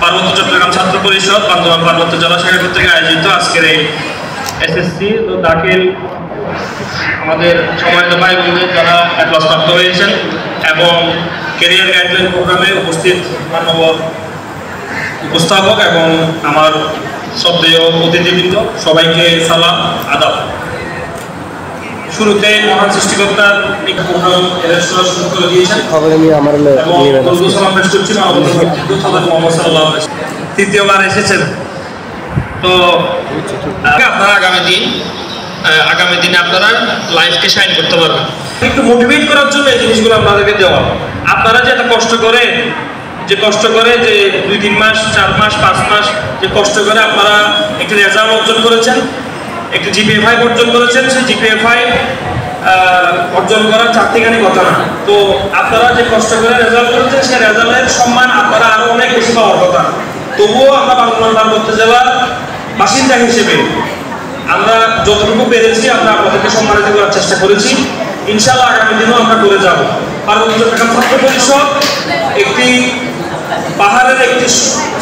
পার্বত্য চট্টগ্রাম ছাত্র পরিষদ বান্দরবান পার্বত্য জেলা শাখা কর্তৃক আয়োজিত আজকের এই এসএসসি দাখিল আমাদের সম্মানিত ভাই বোনদের যারা ক্লাস প্রাপ্ত হয়েছেন এবং ক্যারিয়ার গাইডলাইন প্রোগ্রামে উপস্থিত মাননীয় উপস্থাপক এবং আমার শ্রদ্ধেয় অতিথিবৃন্দ সবাইকে সালাম আদাব। শুরুতে মহান সৃষ্টিকর্তার প্রোগ্রাম শুরু করে দিয়েছেন তৃতীয়বার এসেছেন। তো আপনারা আগামী দিনে আপনারা লাইফকে শাইন করতে পারবেন। একটু মোটিভেট করার জন্য এই জিনিসগুলো আপনাদেরকে দেওয়া। আপনারা যে এত কষ্ট করে যে 2-3 মাস 4 মাস 5 মাস যে কষ্ট করে আপনারা একটি রেজাল্ট অর্জন করেছেন, একটি জিপিএফআই অর্জন করেছেন, সেই জিপিএফআই অর্জন করার চারটিখানি কথা না। তো আপনারা যে কষ্ট করে রেজাল্ট করেছেন সেই রেজাল্টের সম্মান আপনারা আরো অনেক বেশি পাওয়ার কথা। তবুও আমরা বান্দরবান পার্বত্য জেলার বাসিন্দা হিসেবে আমরা যতটুকু পেরেছি আমরা আপনাদেরকে সম্মানিত করার চেষ্টা করেছি। ইনশাআল্লাহ আগামী দিনেও আমরা করে যাব। পার্বত্য চট্টগ্রাম ছাত্র পরিষদ একটি পাহাড়ের একটি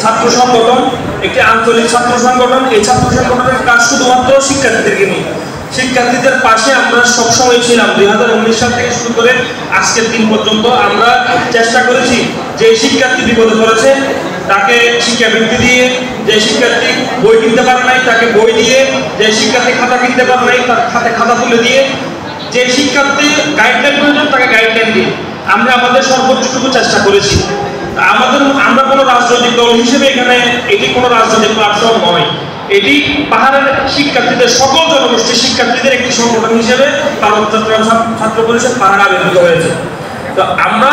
ছাত্র সংগঠন, একটি আঞ্চলিক ছাত্র সংগঠন। এই ছাত্র সংগঠনের কাজ শুধুমাত্র শিক্ষার্থীদেরকে নিয়ে, শিক্ষার্থীদের পাশে আমরা সবসময় ছিলাম। 2019 সাল থেকে শুরু করে আজকের দিন পর্যন্ত আমরা চেষ্টা করেছি যে শিক্ষার্থী বিপদে পড়েছে তাকে শিক্ষাবৃত্তি দিয়ে, যে শিক্ষার্থী বই কিনতে পারে নাই তাকে বই দিয়ে, যে শিক্ষার্থী খাতা কিনতে পারে নাই তার খাতে খাতা তুলে দিয়ে, যে শিক্ষার্থী গাইডলাইন প্রয়োজন তাকে গাইডলাইন দিয়ে আমরা আমাদের সর্বোচ্চটুকু চেষ্টা করেছি। আমরা কোনো রাজনৈতিক দল হিসেবে এখানে এটি কোনো রাজনৈতিক প্ল্যাটফর্ম নয়, এটি পাহাড়ের শিক্ষার্থীদের সকল জনগোষ্ঠীর শিক্ষার্থীদের একটি সংগঠন হিসেবে পার্বত্য চট্টগ্রাম ছাত্র পরিষদ পাহাড় আবির্ভূত হয়েছে। তো আমরা